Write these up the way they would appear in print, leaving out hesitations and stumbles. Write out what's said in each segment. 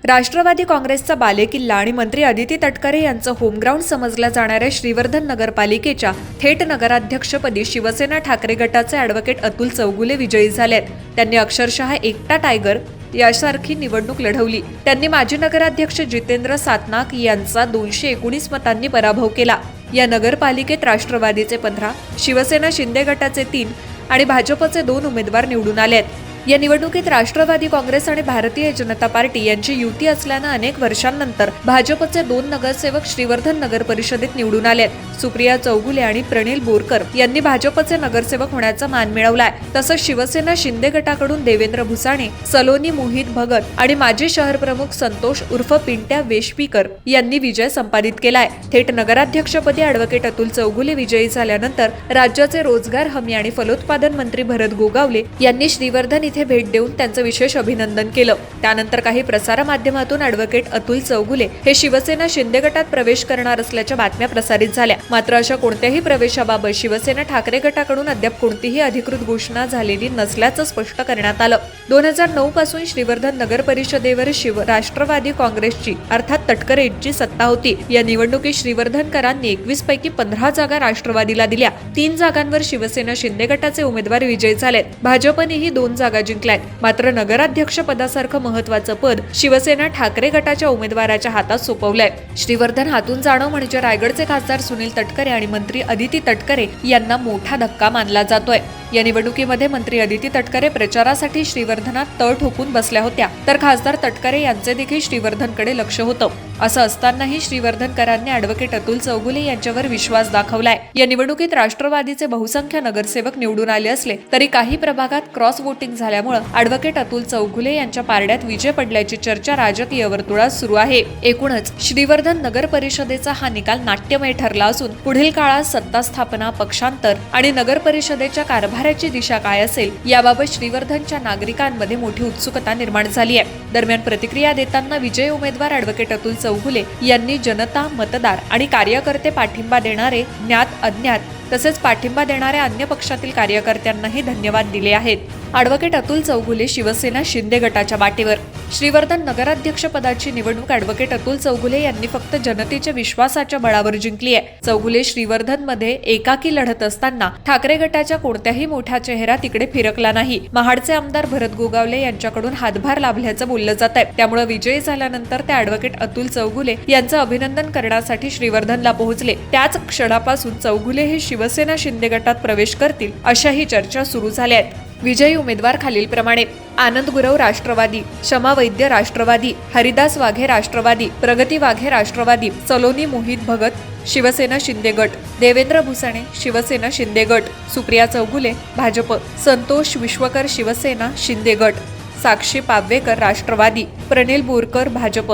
राष्ट्रवादी काँग्रेसचा बालेकिल्ला आणि मंत्री अदिती तटकरे यांचं होमग्राऊंड समजल्या जाणाऱ्या श्रीवर्धन नगरपालिकेच्या थेट नगराध्यक्षपदी शिवसेना ठाकरे गटाचे ॲडव्होकेट अतुल चौगुले विजयी झालेत। त्यांनी अक्षरशः एकटा टायगर यासारखी निवडणूक लढवली। त्यांनी माजी नगराध्यक्ष जितेंद्र सातनाक यांचा 219 मतांनी पराभव केला। या नगरपालिकेत राष्ट्रवादीचे 15, शिवसेना शिंदे गटाचे 3 आणि भाजपचे 2 उमेदवार निवडून आलेत। या निवडणुकीत राष्ट्रवादी काँग्रेस आणि भारतीय जनता पार्टी यांची युती असल्यानं अनेक वर्षांनंतर भाजपचे 2 नगरसेवक श्रीवर्धन नगर परिषदेत निवडून आलेत। सुप्रिया चौगुले आणि प्रणिल बोरकर यांनी भाजपचे नगरसेवक होण्याचा मान मिळवलाय। तसंच शिवसेना शिंदे गटाकडून देवेंद्र भुसाणे, सलोनी मोहित भगत आणि माजी शहर प्रमुख संतोष उर्फ पिंट्या वेशपीकर यांनी विजय संपादित केलाय। थेट नगराध्यक्षपदी ॲडव्होकेट अतुल चौगुले विजयी झाल्यानंतर राज्याचे रोजगार हमी आणि फलोत्पादन मंत्री भरत गोगावले यांनी श्रीवर्धन इथे भेट देऊन त्यांचं विशेष अभिनंदन केलं। त्यानंतर काही प्रसार माध्यमातून ॲडव्होकेट अतुल चौगुले हे शिवसेना शिंदे गटात प्रवेश करणार असल्याच्या बातम्या प्रसारित झाल्या। मात्र अशा कोणत्याही प्रवेशाबाबत शिवसेना ठाकरे गटाकडून अद्याप कोणतीही अधिकृत घोषणा झालेली नसल्याचं स्पष्ट करण्यात आलं। 2009 पासून श्रीवर्धन नगर परिषदेवर राष्ट्रवादी काँग्रेसची अर्थात तटकरेंची सत्ता होती। या निवडणुकीत श्रीवर्धनकरांनी 21 पैकी 15 जागा राष्ट्रवादीला दिल्या। 3 जागांवर शिवसेना शिंदे गटाचे उमेदवार विजयी झालेत। भाजपनेही 2 जागा जिंकल्यात। मात्र नगराध्यक्ष पदासारखं महत्त्वाचं पद शिवसेना ठाकरे गटाच्या उमेदवाराच्या हातात सोपवलंय। श्रीवर्धन हातून जाणं म्हणजे रायगडचे खासदार सुनील तटकरे आणि मंत्री अदिती तटकरे यांना मोठा धक्का मानला जातोय। या निवडणुकीमध्ये मंत्री अदिती तटकरे प्रचारासाठी श्रीवर्धनात तळ ठोकून बसल्या होत्या, तर खासदार तटकरे यांचे देखील श्रीवर्धनकडे लक्ष होतं। असं असतानाही श्रीवर्धनकरांनी ॲडव्होकेट अतुल चौगुले यांच्यावर विश्वास दाखवलाय। या निवडणुकीत राष्ट्रवादीचे बहुसंख्य नगरसेवक निवडून आले असले तरी काही प्रभागात क्रॉस वोटिंग झाल्यामुळे ॲडव्होकेट अतुल चौगुले यांच्या पारड्यात विजय पडल्याची चर्चा राजकीय वर्तुळात सुरू आहे। एकूणच श्रीवर्धन नगर परिषदेचा हा निकाल नाट्यमय ठरला असून पुढील काळात सत्ता स्थापना, पक्षांतर आणि नगर परिषदेच्या कारभाराची दिशा काय असेल याबाबत श्रीवर्धनच्या नागरिकांमध्ये मोठी उत्सुकता निर्माण झाली आहे। दरम्यान प्रतिक्रिया देताना विजयी उमेदवार ॲडव्होकेट अतुल चौगुले यांनी जनता, मतदार आणि कार्यकर्ते पाठिंबा देणारे ज्ञात अज्ञात तसेच पाठिंबा देणाऱ्या अन्य पक्षातील कार्यकर्त्यांनाही धन्यवाद दिले आहेत। ॲडव्होकेट अतुल चौगुले शिवसेना शिंदे गटाच्या बाटेवर। श्रीवर्धन नगराध्यक्ष पदाची निवडणूक ॲडव्होकेट अतुल चौगुले यांनी फक्त जनतेच्या विश्वासाच्या बळावर जिंकली आहे। चौगुले श्रीवर्धन मध्ये एकाकी लढत असताना ठाकरे गटाच्या कोणत्याही मोठा चेहरा तिकडे फिरकला नाही। महाडचे आमदार भरत गोगावले यांच्याकडून हातभार लाभल्याचं बोललं जात आहे। त्यामुळे विजयी झाल्यानंतर ते ॲडव्होकेट अतुल चौगुले यांचं अभिनंदन करण्यासाठी श्रीवर्धनला पोहोचले। त्याच क्षणापासून चौगुले हे शिवसेना शिंदे गटात प्रवेश करतील अशाही चर्चा सुरू झाल्या आहेत। विजयी उमेदवार खालीलप्रमाणे: आनंद गुरव राष्ट्रवादी, शमा वैद्य राष्ट्रवादी, हरिदास वाघे राष्ट्रवादी, प्रगती वाघे राष्ट्रवादी, सलोनी मोहित भगत शिवसेना शिंदे गट, देवेंद्र भुसाणे शिवसेना शिंदे गट, सुप्रिया चौगुले भाजप, संतोष विश्वकर शिवसेना शिंदे गट, साक्षी पावेकर राष्ट्रवादी, प्रणिल बोरकर भाजप,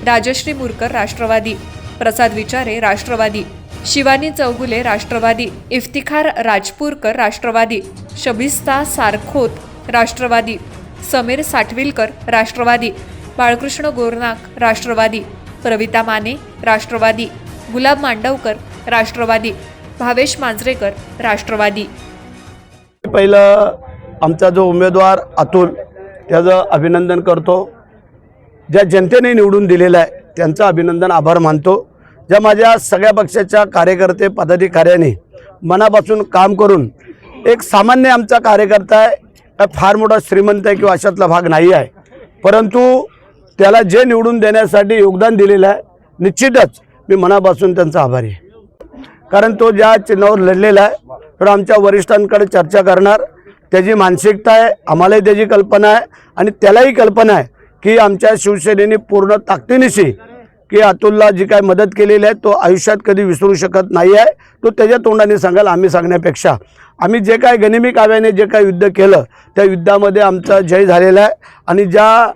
राजश्री मुरकर राष्ट्रवादी, प्रसाद विचारे राष्ट्रवादी, शिवानी चौगुले राष्ट्रवादी, इफ्तिखार राजपूरकर राष्ट्रवादी, शबिस्ता सारखोत राष्ट्रवादी, समीर साठविलकर राष्ट्रवादी, बाळकृष्ण गोरनाक राष्ट्रवादी, प्रविता माने राष्ट्रवादी, गुलाब मांडवकर राष्ट्रवादी, भावेश मांजरेकर राष्ट्रवादी। पहिलं आमचा जो उमेदवार अतुल त्याचं अभिनंदन करतो। ज्या जनतेने निवडून दिलेलं आहे त्यांचं अभिनंदन, आभार मानतो। ज्या माझ्या सगळ्या पक्षाच्या कार्यकर्ते पदाधिकाऱ्यांनी मनापासून काम करून एक सामान्य आमचा कार्यकर्ता आहे, फार मोठा श्रीमंत आहे किंवा अशातला भाग नाही आहे, परंतु त्याला जे निवडून देण्यासाठी योगदान दिलेलं आहे निश्चितच मी मनापासून त्यांचा आभारी आहे। कारण तो ज्या चिन्हावर लढलेला आहे तर आमच्या वरिष्ठांकडे चर्चा करणार, त्याची मानसिकता आहे, आम्हालाही त्याची कल्पना आहे आणि त्यालाही कल्पना आहे की आमच्या शिवसेनेने पूर्ण ताकदीनिशी की अतुलला जी काय मदत केलेली आहे तो आयुष्यात कधी विसरू शकत नाही आहे। तो त्याच्या तोंडाने सांगाल, आम्ही सांगण्यापेक्षा आम्ही जे काय गनिमी काव्याने जे काय युद्ध केलं त्या युद्धामध्ये आमचा जय झालेला आहे आणि ज्या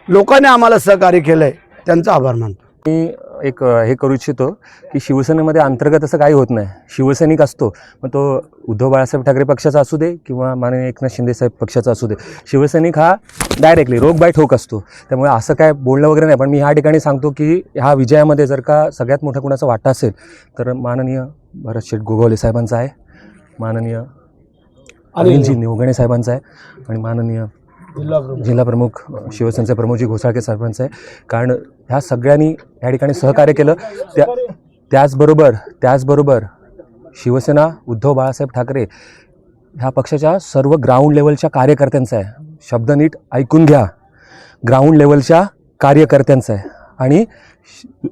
लोकांनी आम्हाला सहकार्य केलं आहे त्यांचा आभार मानतो। मी एक हे करू इच्छितो की शिवसेनेमध्ये अंतर्गत असं काही होत नाही। शिवसैनिक असतो, मग तो उद्धव बाळासाहेब ठाकरे पक्षाचा असू दे किंवा माननीय एकनाथ शिंदे साहेब पक्षाचा असू दे, शिवसैनिक हा डायरेक्टली रोग बाय ठोक असतो। त्यामुळे असं काय बोलणं वगैरे नाही, पण मी ह्या ठिकाणी सांगतो की ह्या विजयामध्ये जर का सगळ्यात मोठा कुणाचा वाटा असेल तर माननीय भरत शेठ गोगावले साहेबांचा आहे, माननीय अनिलजी निवगणे साहेबांचा आहे आणि माननीय जिल्हा प्रमुख शिवसेनेचे प्रमोदजी घोसाळके साहेबांचं आहे. कारण ह्या सगळ्यांनी या ठिकाणी सहकार्य केलं. त्याचबरोबर शिवसेना उद्धव बाळासाहेब ठाकरे ह्या पक्षाच्या सर्व ग्राउंड लेवलच्या कार्यकर्त्यांचा आहे. शब्द नीट ऐकून घ्या, ग्राउंड लेवलच्या कार्यकर्त्यांचा आहे. आणि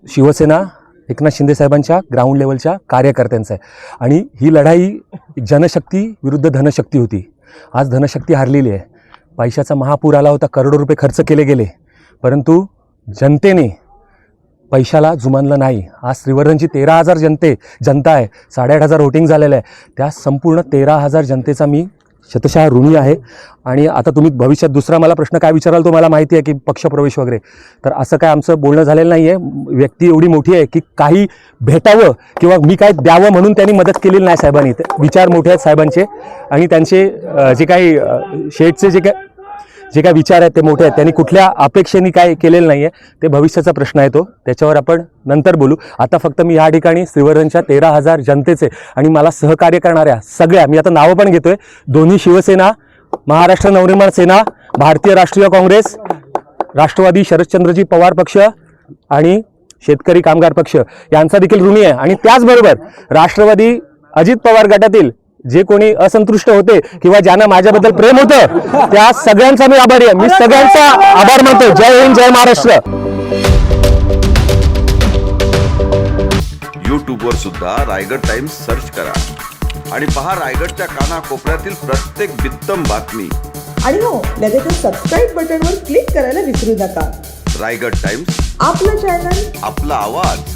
शिवसेना एकनाथ शिंदे साहेबांच्या ग्राउंड लेवलच्या कार्यकर्त्यांचा आहे. आणि ही लढाई जनशक्ती विरुद्ध धनशक्ती होती. आज धनशक्ती हारलेली आहे. पैशाचा महापूर आला होता, करोडो रुपये खर्च केले गेले, परंतु जनतेने पैशाला जुमानलं नाही. आज श्रीवर्धनची 13,000 जनता आहे, 8,500 वोटिंग झालेलं आहे. त्या संपूर्ण 13,000 जनतेचा मी शतशः ऋणी आहे. आणि आता तुम्ही भविष्यात दुसरा मला प्रश्न काय विचाराल तो मला माहिती आहे की पक्षप्रवेश वगैरे, तर असं काय आमचं बोलणं झालेलं नाही आहे. व्यक्ती एवढी मोठी आहे की काही भेटावं किंवा मी काय द्यावं म्हणून त्यांनी मदत केलेली नाही साहेबांनी. विचार मोठे आहेत साहेबांचे आणि त्यांचे जे काही शेठचे जे काय विचार आहेत ते मोठे आहेत. त्यांनी कुठल्या अपेक्षेने काय केलेलं नाही आहे, ते भविष्याचा प्रश्न आहे तो, त्याच्यावर आपण नंतर बोलू. आता फक्त मी या ठिकाणी श्रीवर्धनच्या 13,000 जनतेचे आणि मला सहकार्य करणाऱ्या सगळ्या, मी आता नावं पण घेतोय, दोन्ही शिवसेना, महाराष्ट्र नवनिर्माण सेना, भारतीय राष्ट्रीय काँग्रेस, राष्ट्रवादी शरदचंद्रजी पवार पक्ष आणि शेतकरी कामगार पक्ष यांचा देखील ऋणी आहे. आणि त्याचबरोबर राष्ट्रवादी अजित पवार गटातील जे कोणी असंतुष्ट होते किंवा ज्यांना माझ्याबद्दल प्रेम होतं त्या सगळ्यांचा मी आभारी आहे. मी सगळ्यांचा आभार मानतो. जय हिंद, जय महाराष्ट्र. यूट्यूबवर सुद्धा रायगड टाइम्स सर्च करा आणि पहा रायगडच्या कानाकोपऱ्यातील प्रत्येक बित्तम बातमी. आणि हो, लगेचच सबस्क्राईब बटनवर क्लिक करायला विसरू नका. रायगड टाइम्स, आपलं चॅनल, आपला आवाज.